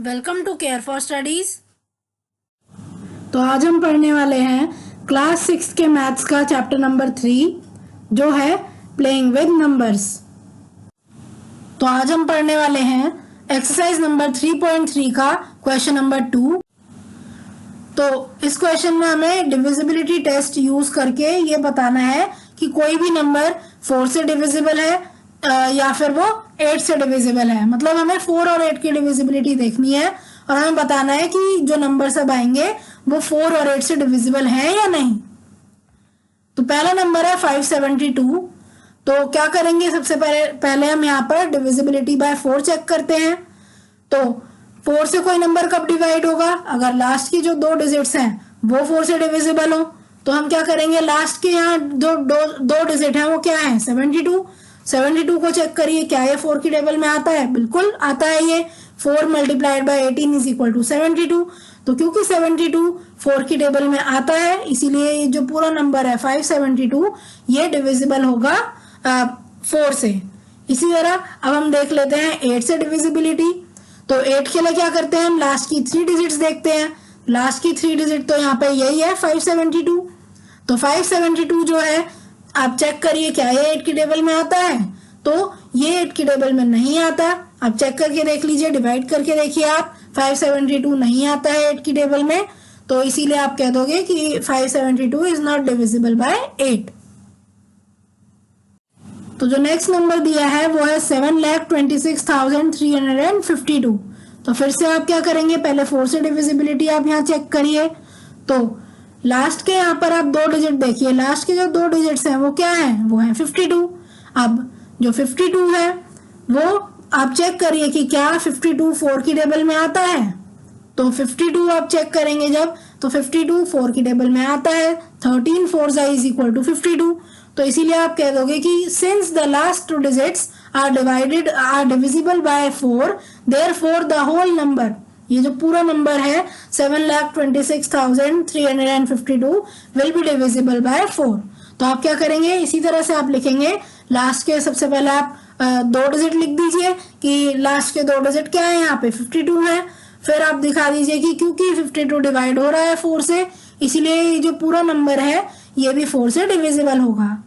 Welcome to care for studies. तो आज हम पढ़ने वाले हैं क्लास 6 के मैथ्स का चैप्टर नंबर 3 जो है प्लेइंग विद नंबर्स। तो आज हम पढ़ने वाले हैं एक्सरसाइज नंबर 3.3 का क्वेश्चन नंबर 2। तो इस क्वेश्चन में हमें डिविजिबिलिटी टेस्ट यूज करके ये बताना है कि कोई भी नंबर 4 से डिविजिबल है या फिर वो 8 से डिविजिबल है। मतलब हमें 4 और 8 की डिविजिबिलिटी देखनी है और हमें बताना है कि जो नंबर सब आएंगे वो 4 और 8 से डिविजिबल है या नहीं। तो पहला नंबर है 572। तो क्या करेंगे, सबसे पहले हम यहाँ पर डिविजिबिलिटी बाय 4 चेक करते हैं। तो 4 से कोई नंबर कब डिवाइड होगा, अगर लास्ट की जो 2 डिजिट्स हैं वो 4 से डिविजिबल हो। तो हम क्या करेंगे, लास्ट के यहाँ जो दो डिजिट है वो क्या है 72 को चेक करिए, क्या ये 4 की टेबल में आता है? बिल्कुल आता है। ये 4 multiplied by 18 is equal to 72। तो क्योंकि 72 4 की टेबल में आता है इसीलिए ये जो पूरा नंबर है 572 ये डिविजिबल होगा 4 से। इसी तरह अब हम देख लेते हैं 8 से डिविजिबिलिटी। तो 8 के लिए क्या करते हैं, हम लास्ट की 3 डिजिट्स देखते हैं। लास्ट की 3 डिजिट तो यहाँ पे यही है 572। तो 572 जो है आप चेक करिए क्या ये 8 की टेबल में आता है? तो ये 8 की टेबल में नहीं आता। आप चेक करके देख लीजिए, डिवाइड करके देखिए आप, 572 नहीं आता है 8 की टेबल में। तो इसीलिए आप कह दोगे कि 572 इज नॉट डिविजिबल बाय 8। तो जो नेक्स्ट नंबर दिया है वो है 7,26,352। तो फिर से आप क्या करेंगे, पहले 4 से डिविजिबिलिटी आप यहाँ चेक करिए। तो लास्ट के यहाँ पर आप 2 डिजिट देखिए, लास्ट के जो 2 डिजिट्स हैं वो क्या है, वो है 52। अब जो 52 है वो आप चेक करिए कि क्या 52 4 की टेबल में आता है। तो 52 आप चेक करेंगे जब, तो 52 4 की टेबल में आता है। 13 4 इज इक्वल टू 52। तो इसीलिए आप कह दोगे कि since the last 2 digits are divisible by 4 therefore the whole number, ये जो पूरा नंबर है 7,26,352 विल बी डिविजिबल बाय 4। तो आप क्या करेंगे, इसी तरह से आप लिखेंगे, लास्ट के सबसे पहले आप 2 डिजिट लिख दीजिए कि लास्ट के 2 डिजिट क्या है, यहाँ पे 52 है। फिर आप दिखा दीजिए कि क्योंकि 52 डिवाइड हो रहा है 4 से, इसीलिए जो पूरा नंबर है ये भी 4 से डिविजिबल होगा।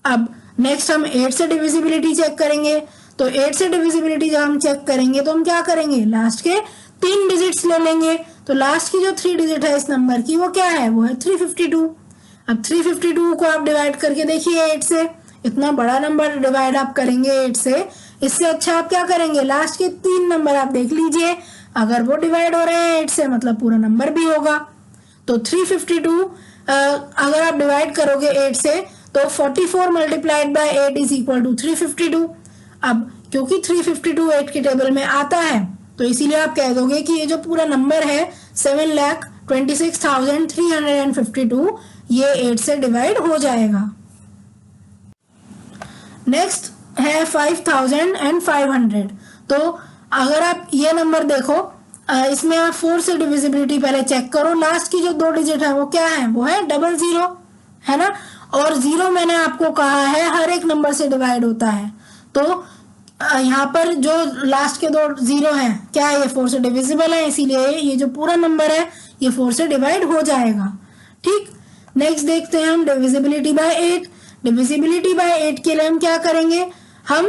अब नेक्स्ट हम 8 से डिविजिबिलिटी चेक करेंगे। तो 8 से डिविजिबिलिटी जब हम चेक करेंगे तो हम क्या करेंगे, लास्ट के 3 डिजिट्स ले लेंगे। तो लास्ट की जो 3 डिजिट है इस नंबर की वो क्या है, वो है 352। अब 352 को आप डिवाइड करके देखिए 8 से, इतना बड़ा नंबर डिवाइड आप करेंगे 8 से, इससे अच्छा आप क्या करेंगे, लास्ट के 3 नंबर आप देख लीजिए, अगर वो डिवाइड हो रहे हैं 8 से मतलब पूरा नंबर भी होगा। तो 352 अगर आप डिवाइड करोगे 8 से तो 44 multiplied by 8 is equal to 352। अब क्योंकि 352 8 की टेबल में आता है तो इसीलिए आप कह दोगे कि ये जो पूरा नंबर है 7,26,352 ये 8 से डिवाइड हो जाएगा। नेक्स्ट है 5,500। तो अगर आप ये नंबर देखो, इसमें आप 4 से डिविजिबिलिटी पहले चेक करो, लास्ट की जो 2 डिजिट है वो क्या है, वो है 00, है ना। और 0 मैंने आपको कहा है हर एक नंबर से डिवाइड होता है। तो यहाँ पर जो लास्ट के 2 0 हैं क्या है, ये 4 से डिविजिबल है, इसीलिए ये जो पूरा नंबर है ये 4 से डिवाइड हो जाएगा। ठीक, नेक्स्ट देखते हैं हम डिविजिबिलिटी बाय 8। डिविजिबिलिटी बाय 8 के लिए हम क्या करेंगे, हम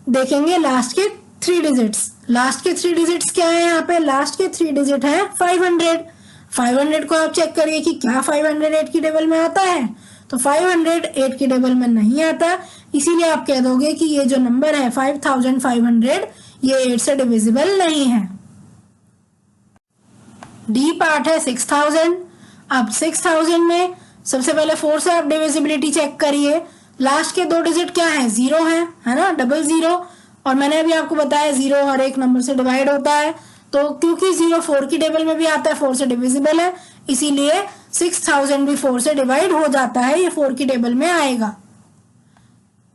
देखेंगे लास्ट के 3 डिजिट्स। लास्ट के 3 डिजिट्स क्या है, यहाँ पे लास्ट के 3 डिजिट है 500 को आप चेक करिए कि क्या 500 8 की टेबल में आता है। तो 500 8 की टेबल में नहीं आता, इसीलिए आप कह दोगे कि ये जो नंबर है 5,500 ये 8 से डिविजिबल नहीं है। डी पार्ट है 6,000। अब 6,000 में सबसे पहले 4 से आप डिविजिबिलिटी चेक करिए, लास्ट के 2 डिजिट क्या है, 0 है ना, 00। और मैंने अभी आपको बताया 0 हर एक नंबर से डिवाइड होता है। तो क्योंकि 0 4 की टेबल में भी आता है, 4 से डिविजिबल है, इसीलिए 6,000 भी 4 से डिवाइड हो जाता है, ये 4 की टेबल में आएगा।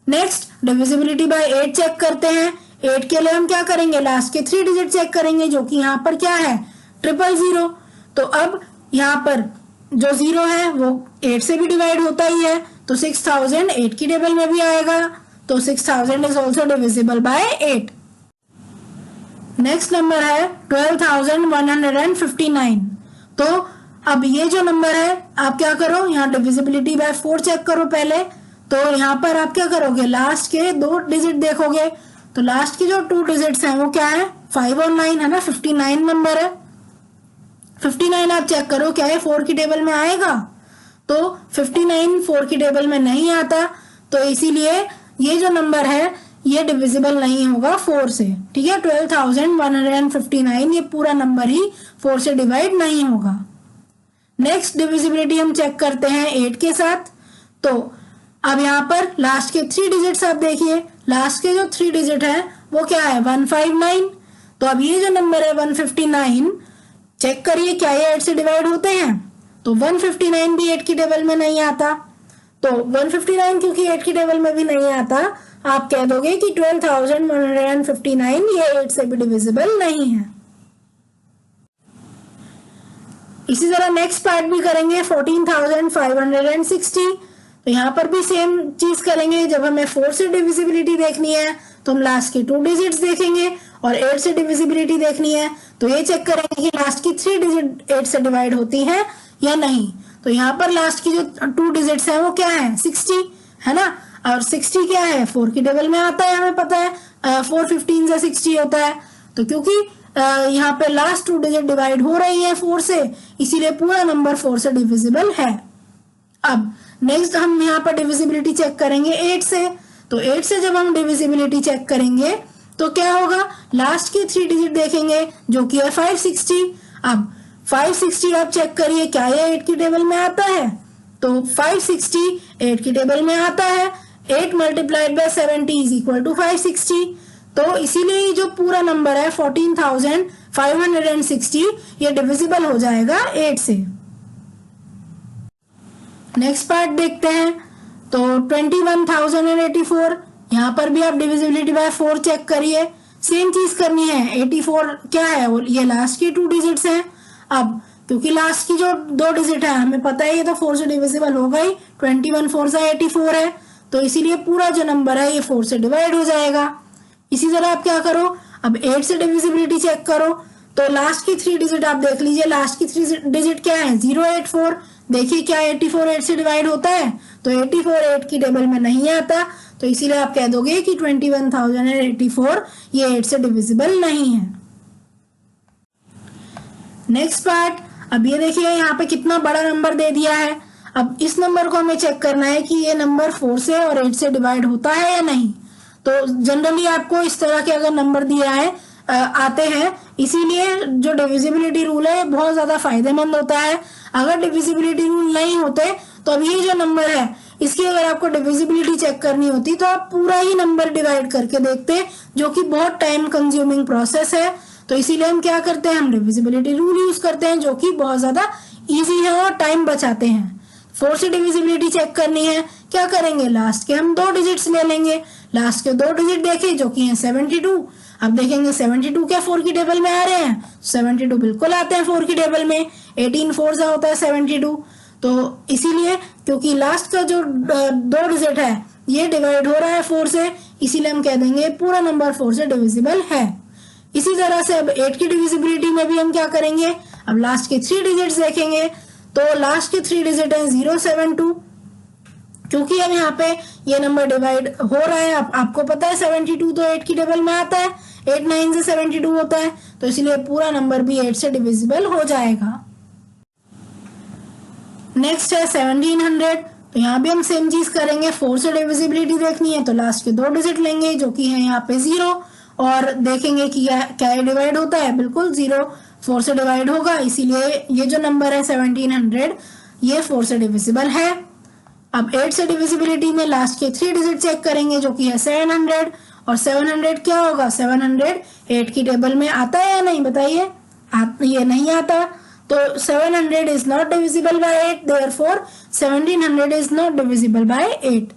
नेक्स्ट डिविजिबिलिटी बाय 8 चेक करते हैं। 8 के लिए हम क्या करेंगे, लास्ट के 3 डिजिट चेक करेंगे, जो कि यहाँ पर क्या है 000। तो अब यहाँ पर जो 0 है वो 8 से भी डिवाइड होता ही है, तो 6,000 8 की टेबल में भी आएगा। तो 6,000 is also divisible by 8। Next number है 12,159। तो अब ये जो नंबर है आप क्या करो, यहाँ डिविजिबिलिटी बाय 4 चेक करो पहले। तो यहाँ पर आप क्या करोगे, लास्ट के 2 डिजिट देखोगे। तो लास्ट के जो 2 डिजिट्स हैं वो क्या है, 5 और 9 है ना, 59 नंबर है। 59 आप चेक करो क्या है 4 की टेबल में आएगा, तो 59 4 की टेबल में नहीं आता, तो इसीलिए ये जो नंबर है ये डिविजिबल नहीं होगा 4 से। ठीक है, 12,159 ये पूरा नंबर ही 4 से डिवाइड नहीं होगा। नेक्स्ट डिविजिबिलिटी हम चेक करते हैं 8 के साथ। तो अब यहाँ पर लास्ट के 3 डिजिट्स आप देखिए, लास्ट के जो 3 डिजिट है वो क्या है 159। तो अब ये जो नंबर है 159 चेक करिए क्या ये 8 से डिवाइड होते हैं, तो 159 भी 8 की टेबल में नहीं आता। तो 159 क्योंकि 8 की टेबल में भी नहीं आता, आप कह दोगे कि 12,159 ये 8 से भी डिविजिबल नहीं है। इसी तरह नेक्स्ट पार्ट भी करेंगे 14,560। तो यहाँ पर भी सेम चीज करेंगे, जब हमें 4 से डिविजिबिलिटी देखनी है तो हम लास्ट के 2 डिजिट्स देखेंगे, और 8 से डिविजिबिलिटी देखनी है तो ये चेक करेंगे कि लास्ट की 3 डिजिट 8 से डिवाइड होती है या नहीं। तो यहाँ पर लास्ट की जो 2 डिजिट्स हैं वो क्या है 60 है ना, और 60 क्या है 4 की टेबल में आता है, हमें पता है 4 15 से 60 होता है। तो क्योंकि यहाँ पे लास्ट 2 डिजिट डिवाइड हो रही है 4 से, इसीलिए पूरा नंबर 4 से डिविजिबल है। अब नेक्स्ट हम यहाँ पर डिविजिबिलिटी चेक करेंगे 8 से। तो 8 से जब हम डिविजिबिलिटी चेक करेंगे तो क्या होगा, लास्ट की 3 डिजिट देखेंगे जो कि है 560। अब 560 आप चेक करिए क्या ये 8 की टेबल में आता है, तो 560 8 की टेबल में आता है। 8 multiplied by 70 is equal to 560। तो इसीलिए जो पूरा नंबर है 14,560 ये डिविजिबल हो जाएगा 8 से। नेक्स्ट पार्ट देखते हैं। तो 21,084, यहाँ पर भी आप डिविजिबिलिटी बाय 4 चेक करिए, सेम चीज करनी है। 84 क्या है, ये लास्ट की 2 डिजिट्स हैं। अब क्योंकि लास्ट की जो 2 डिजिट है हमें पता है ये तो 4 से डिविजिबल होगा ही, 21 4 से 84 है, तो इसीलिए पूरा जो नंबर है ये 4 से डिवाइड हो जाएगा। इसी तरह आप क्या करो, अब 8 से डिविजिबिलिटी चेक करो। तो लास्ट की 3 डिजिट आप देख लीजिए, लास्ट की 3 डिजिट क्या है 084। देखिए क्या 84 8 से डिवाइड होता है, तो 84 8 की टेबल में नहीं आता, तो इसीलिए आप कह दोगे कि 21,084 ये 8 से डिविजिबल नहीं है। नेक्स्ट पार्ट, अब ये देखिए यहाँ पे कितना बड़ा नंबर दे दिया है। अब इस नंबर को हमें चेक करना है कि ये नंबर 4 से और 8 से डिवाइड होता है या नहीं। तो जनरली आपको इस तरह के अगर नंबर दिया है आते हैं, इसीलिए जो डिविजिबिलिटी रूल है बहुत ज्यादा फायदेमंद होता है। अगर डिविजिबिलिटी रूल नहीं होते तो अब ये जो नंबर है इसकी अगर आपको डिविजिबिलिटी चेक करनी होती तो आप पूरा ही नंबर डिवाइड करके देखते, जो कि बहुत टाइम कंज्यूमिंग प्रोसेस है। तो इसीलिए हम क्या करते हैं, हम डिविजिबिलिटी रूल यूज करते हैं, जो कि बहुत ज्यादा इजी है और टाइम बचाते हैं। 4 से डिविजिबिलिटी चेक करनी है, क्या करेंगे, लास्ट के हम 2 डिजिट्स ले लेंगे। लास्ट के 2 डिजिट देखे जो कि हैं 72। अब देखेंगे 72 क्या 4 की टेबल में आ रहे हैं, 72 बिल्कुल आते हैं 4 की टेबल में। 18 4 से होता है 72। तो इसीलिए क्योंकि लास्ट का जो 2 डिजिट है ये डिवाइड हो रहा है 4 से, इसीलिए हम कह देंगे पूरा नंबर 4 से डिविजिबल है। इसी तरह से अब 8 की डिविजिबिलिटी में भी हम क्या करेंगे, अब लास्ट के 3 डिजिट्स देखेंगे। तो लास्ट के 3 डिजिट है 072। क्योंकि अब यहाँ पे ये नंबर डिवाइड हो रहा है, आपको पता है 72 तो 8 की टेबल में आता है, 8 9 से 72 होता है, तो इसलिए पूरा नंबर भी 8 से डिविजिबल हो जाएगा। नेक्स्ट है 1700। तो यहाँ भी हम सेम चीज करेंगे, 4 से डिविजिबिलिटी देखनी है तो लास्ट के 2 डिजिट लेंगे जो कि है यहाँ पे 0, और देखेंगे कि क्या ये डिवाइड होता है, बिल्कुल 0 4 से डिवाइड होगा, इसीलिए ये जो नंबर है 1700 ये 4 से डिविजिबल है। अब 8 से डिविजिबिलिटी में लास्ट के 3 डिजिट चेक करेंगे जो कि है 700, और 700 क्या होगा, 700 8 की टेबल में आता है या नहीं बताइए, ये नहीं आता, तो 700 is not divisible by 8, therefore 1700 is not divisible by 8।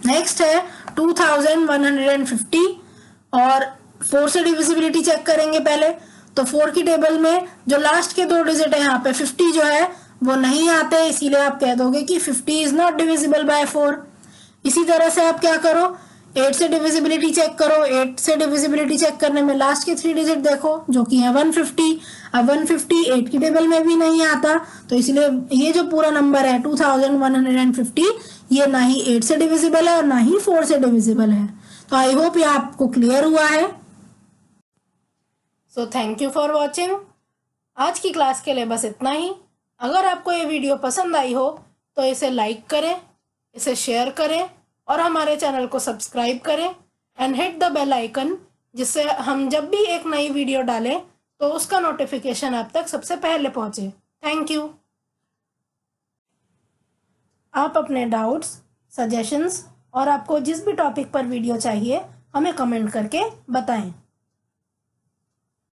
Next है 2150, और 4 से डिविजिबिलिटी चेक करेंगे पहले। तो 4 की टेबल में जो लास्ट के 2 डिजिट है यहाँ पे 50 जो है वो नहीं आते, इसीलिए आप कह दोगे कि 50 इज नॉट डिविजिबल बाय 4। इसी तरह से आप क्या करो, 8 से डिविजिबिलिटी चेक करो। 8 से डिविजिबिलिटी चेक करने में लास्ट के 3 डिजिट देखो जो कि है 150। अब 150 8 की टेबल में भी नहीं आता, तो इसलिए ये जो पूरा नंबर है 2150 ये ना ही 8 से डिविजिबल है और ना ही 4 से डिविजिबल है। तो आई होप ये आपको क्लियर हुआ है। So thank you for watching. आज की क्लास के लिए बस इतना ही। अगर आपको ये वीडियो पसंद आई हो तो इसे लाइक करें, इसे शेयर करें और हमारे चैनल को सब्सक्राइब करें and hit the bell icon, जिससे हम जब भी एक नई वीडियो डालें तो उसका नोटिफिकेशन आप तक सबसे पहले पहुंचे। Thank you. आप अपने डाउट्स, सजेशंस और आपको जिस भी टॉपिक पर वीडियो चाहिए हमें कमेंट करके बताएं।